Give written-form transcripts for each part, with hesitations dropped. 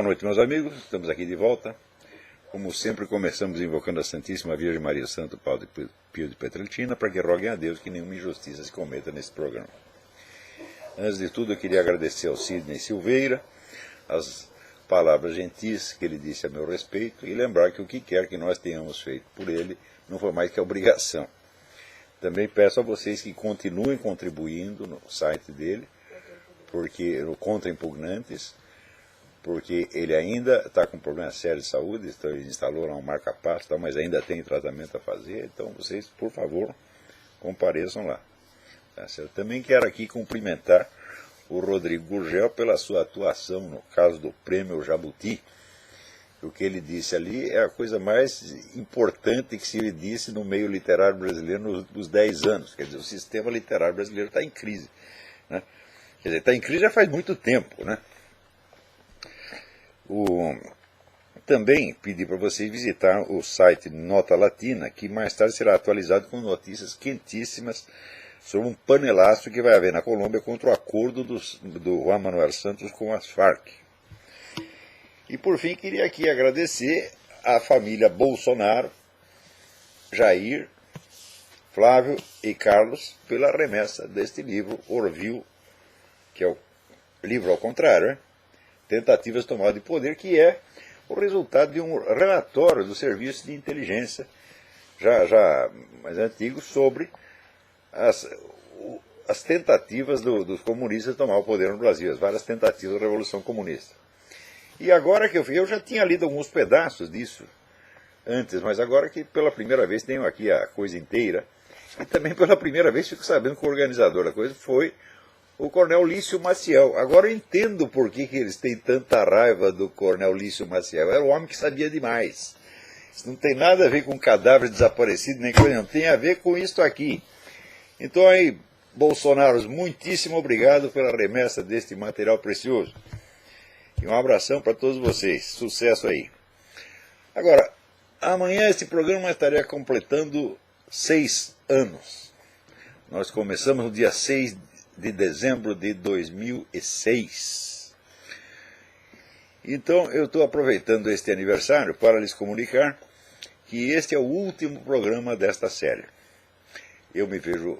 noite, meus amigos. Estamos aqui de volta. Como sempre, começamos invocando a Santíssima Virgem Maria Santo Padre Pio de Pietrelcina para que roguem a Deus que nenhuma injustiça se cometa nesse programa. Antes de tudo, eu queria agradecer ao Sidney Silveira as palavras gentis que ele disse a meu respeito e lembrar que o que quer que nós tenhamos feito por ele não foi mais que a obrigação. Também peço a vocês que continuem contribuindo no site dele, porque no Contra Impugnantes, porque ele ainda está com problemas sérios de saúde, então ele instalou lá um marca-passo, mas ainda tem tratamento a fazer, então vocês, por favor, compareçam lá. Tá certo? Também quero aqui cumprimentar o Rodrigo Gurgel pela sua atuação no caso do Prêmio Jabuti. O que ele disse ali é a coisa mais importante que se disse no meio literário brasileiro nos 10 anos. Quer dizer, o sistema literário brasileiro está em crise, né? Quer dizer, está em crise já faz muito tempo, né? Também pedi para vocês visitar o site Nota Latina, que mais tarde será atualizado com notícias quentíssimas sobre um panelaço que vai haver na Colômbia contra o acordo do Juan Manuel Santos com as Farc. E por fim, queria aqui agradecer à família Bolsonaro, Jair, Flávio e Carlos pela remessa deste livro, Orville, que é o livro ao contrário, né? Tentativas de tomada de poder, que é o resultado de um relatório do Serviço de Inteligência, já mais antigo, sobre as tentativas dos comunistas de tomar o poder no Brasil, as várias tentativas da Revolução Comunista. E agora que eu já tinha lido alguns pedaços disso antes, mas agora que pela primeira vez tenho aqui a coisa inteira, e também pela primeira vez fico sabendo que o organizador da coisa foi o Coronel Lício Maciel. Agora eu entendo por que eles têm tanta raiva do Coronel Lício Maciel. Era um homem que sabia demais. Isso não tem nada a ver com cadáver desaparecido, nem coisa, não tem a ver com isso aqui. Então aí, Bolsonaro, muitíssimo obrigado pela remessa deste material precioso. E um abração para todos vocês. Sucesso aí. Agora, amanhã esse programa estaria completando 6 anos. Nós começamos no dia 6 de dezembro de 2006. Então, eu estou aproveitando este aniversário para lhes comunicar que este é o último programa desta série. Eu me vejo,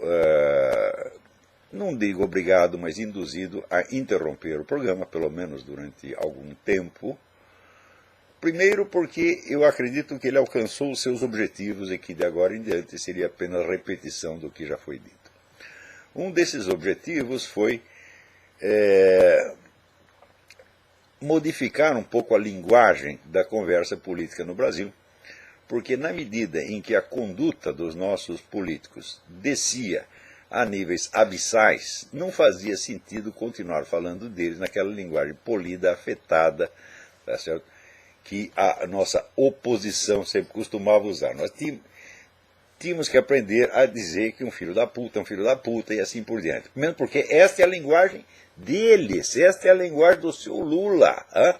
não digo obrigado, mas induzido a interromper o programa, pelo menos durante algum tempo. Primeiro porque eu acredito que ele alcançou os seus objetivos e que de agora em diante seria apenas repetição do que já foi dito. Um desses objetivos foi modificar um pouco a linguagem da conversa política no Brasil, porque na medida em que a conduta dos nossos políticos descia a níveis abissais, não fazia sentido continuar falando deles naquela linguagem polida, afetada, tá certo? Que a nossa oposição sempre costumava usar. Nós tínhamos que aprender a dizer que um filho da puta é um filho da puta e assim por diante. Mesmo porque esta é a linguagem deles, esta é a linguagem do seu Lula. Hein?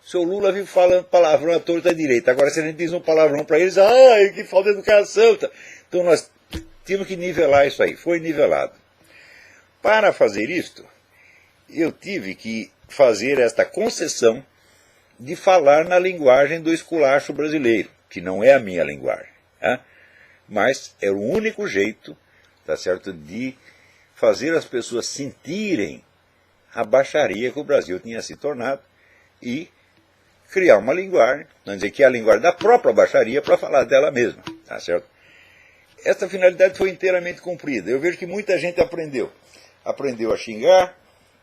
O seu Lula vive falando palavrão à torta à direita. Agora, se a gente diz um palavrão para eles, ai, que falta de educação. Então nós tínhamos que nivelar isso aí. Foi nivelado. Para fazer isto, eu tive que fazer esta concessão de falar na linguagem do esculacho brasileiro, que não é a minha linguagem. Hein? Mas era o único jeito, tá certo, de fazer as pessoas sentirem a baixaria que o Brasil tinha se tornado e criar uma linguagem, vamos dizer que é a linguagem da própria baixaria, para falar dela mesma, tá certo? Essa finalidade foi inteiramente cumprida. Eu vejo que muita gente aprendeu a xingar,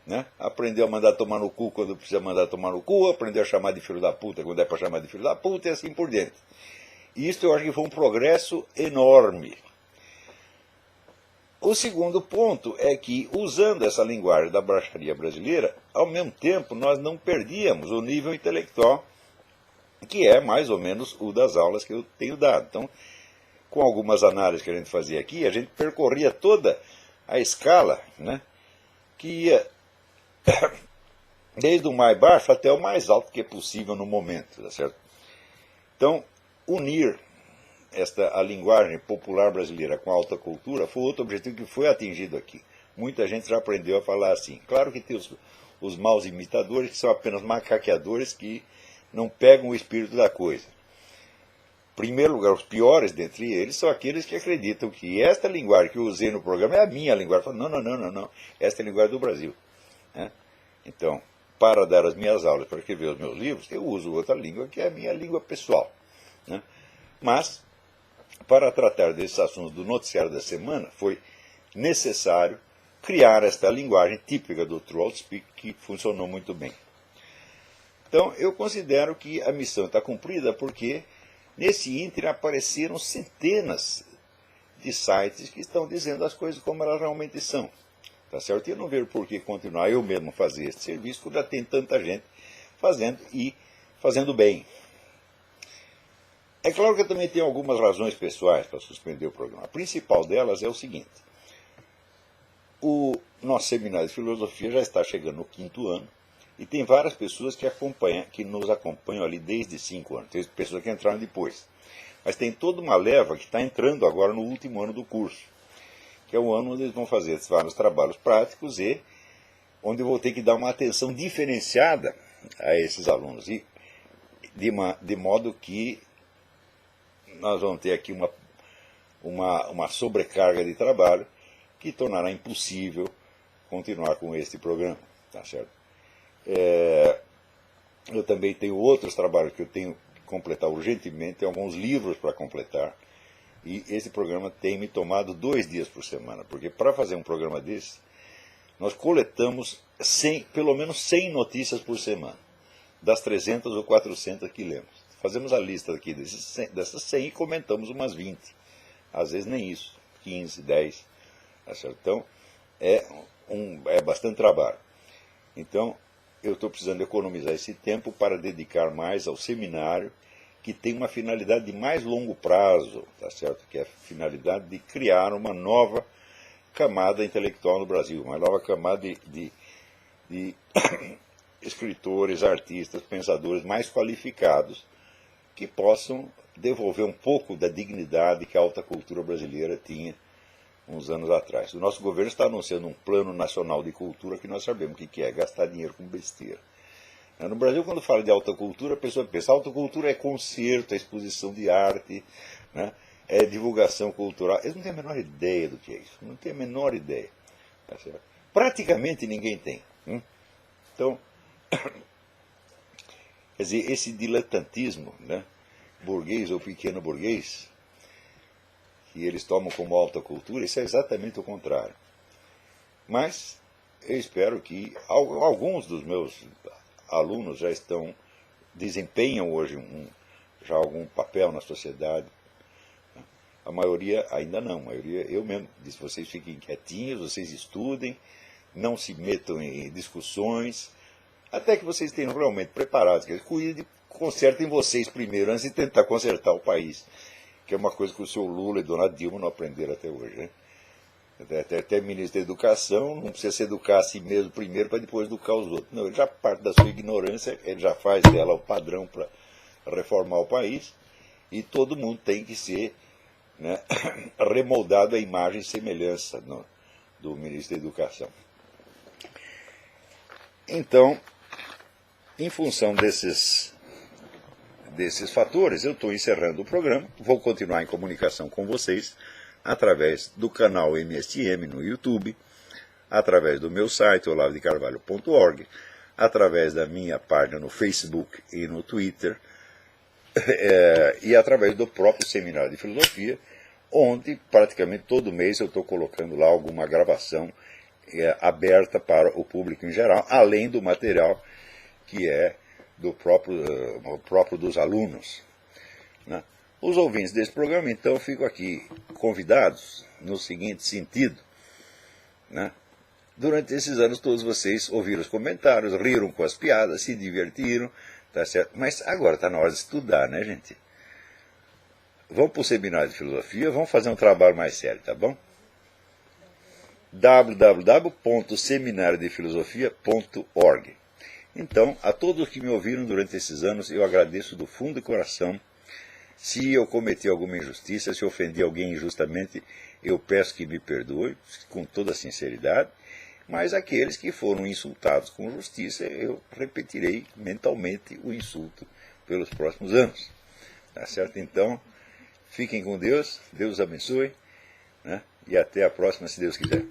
né? Aprendeu a mandar tomar no cu quando precisa mandar tomar no cu, aprendeu a chamar de filho da puta quando é para chamar de filho da puta e assim por diante. E isso eu acho que foi um progresso enorme. O segundo ponto é que, usando essa linguagem da baixaria brasileira, ao mesmo tempo nós não perdíamos o nível intelectual, que é mais ou menos o das aulas que eu tenho dado. Então, com algumas análises que a gente fazia aqui, a gente percorria toda a escala, né, que ia desde o mais baixo até o mais alto que é possível no momento. Tá certo? Então, unir a linguagem popular brasileira com a alta cultura foi outro objetivo que foi atingido aqui. Muita gente já aprendeu a falar assim. Claro que tem os maus imitadores, que são apenas macaqueadores que não pegam o espírito da coisa. Em primeiro lugar, os piores dentre eles são aqueles que acreditam que esta linguagem que eu usei no programa é a minha linguagem. Falam, não, esta é a linguagem do Brasil. Né? Então, para dar as minhas aulas, para escrever os meus livros, eu uso outra língua que é a minha língua pessoal. Né? Mas, para tratar desses assuntos do noticiário da semana, foi necessário criar esta linguagem típica do True Speak, que funcionou muito bem. Então, eu considero que a missão está cumprida porque, nesse ínterim, apareceram centenas de sites que estão dizendo as coisas como elas realmente são. Tá certo? E eu não vejo por que continuar eu mesmo fazer esse serviço, quando já tem tanta gente fazendo e fazendo bem. É claro que eu também tenho algumas razões pessoais para suspender o programa. A principal delas é o seguinte. O nosso seminário de filosofia já está chegando no 5º ano e tem várias pessoas que nos acompanham ali desde 5 anos. Tem pessoas que entraram depois. Mas tem toda uma leva que está entrando agora no último ano do curso, que é o ano onde eles vão fazer vários trabalhos práticos e onde eu vou ter que dar uma atenção diferenciada a esses alunos. E de modo que nós vamos ter aqui uma sobrecarga de trabalho que tornará impossível continuar com este programa. Tá certo? Eu também tenho outros trabalhos que eu tenho que completar urgentemente, tem alguns livros para completar, e esse programa tem me tomado 2 dias por semana, porque para fazer um programa desse, nós coletamos pelo menos 100 notícias por semana, das 300 ou 400 que lemos. Fazemos a lista aqui dessas 100 e comentamos umas 20, às vezes nem isso, 15, 10. Tá certo? Então, é bastante trabalho. Então, eu estou precisando economizar esse tempo para dedicar mais ao seminário, que tem uma finalidade de mais longo prazo, tá certo? Que é a finalidade de criar uma nova camada intelectual no Brasil, uma nova camada de escritores, artistas, pensadores mais qualificados, que possam devolver um pouco da dignidade que a alta cultura brasileira tinha uns anos atrás. O nosso governo está anunciando um plano nacional de cultura que nós sabemos o que é gastar dinheiro com besteira. No Brasil, quando fala de alta cultura, a pessoa pensa, alta cultura é concerto, é exposição de arte, né? É divulgação cultural. Eles não têm a menor ideia do que é isso, não têm a menor ideia. Tá certo? Praticamente ninguém tem. Então, quer dizer, esse diletantismo, né, burguês ou pequeno burguês, que eles tomam como alta cultura, isso é exatamente o contrário. Mas eu espero que alguns dos meus alunos já desempenham hoje já algum papel na sociedade. A maioria ainda não, a maioria eu mesmo disse, vocês fiquem quietinhos, vocês estudem, não se metam em discussões, até que vocês estejam realmente preparados, que consertem vocês primeiro, antes de tentar consertar o país, que é uma coisa que o senhor Lula e Dona Dilma não aprenderam até hoje. Né? Até ministro da Educação não precisa se educar a si mesmo primeiro para depois educar os outros. Não, ele já parte da sua ignorância, ele já faz dela o padrão para reformar o país, e todo mundo tem que ser, né, remoldado à imagem e semelhança do ministro da Educação. Então, em função desses fatores, eu estou encerrando o programa, vou continuar em comunicação com vocês através do canal MSM no YouTube, através do meu site olavedecarvalho.org, através da minha página no Facebook e no Twitter, e através do próprio Seminário de Filosofia, onde praticamente todo mês eu estou colocando lá alguma gravação aberta para o público em geral, além do material que é do próprio dos alunos. Né? Os ouvintes desse programa, então, ficam aqui convidados no seguinte sentido. Né? Durante esses anos todos vocês ouviram os comentários, riram com as piadas, se divertiram, tá certo? Mas agora está na hora de estudar, né, gente? Vamos para o seminário de filosofia, vamos fazer um trabalho mais sério, tá bom? www.seminariodefilosofia.org. Então, a todos que me ouviram durante esses anos, eu agradeço do fundo do coração. Se eu cometi alguma injustiça, se ofendi alguém injustamente, eu peço que me perdoe, com toda sinceridade. Mas aqueles que foram insultados com justiça, eu repetirei mentalmente o insulto pelos próximos anos. Tá certo? Então, fiquem com Deus, Deus os abençoe, né? E até a próxima, se Deus quiser.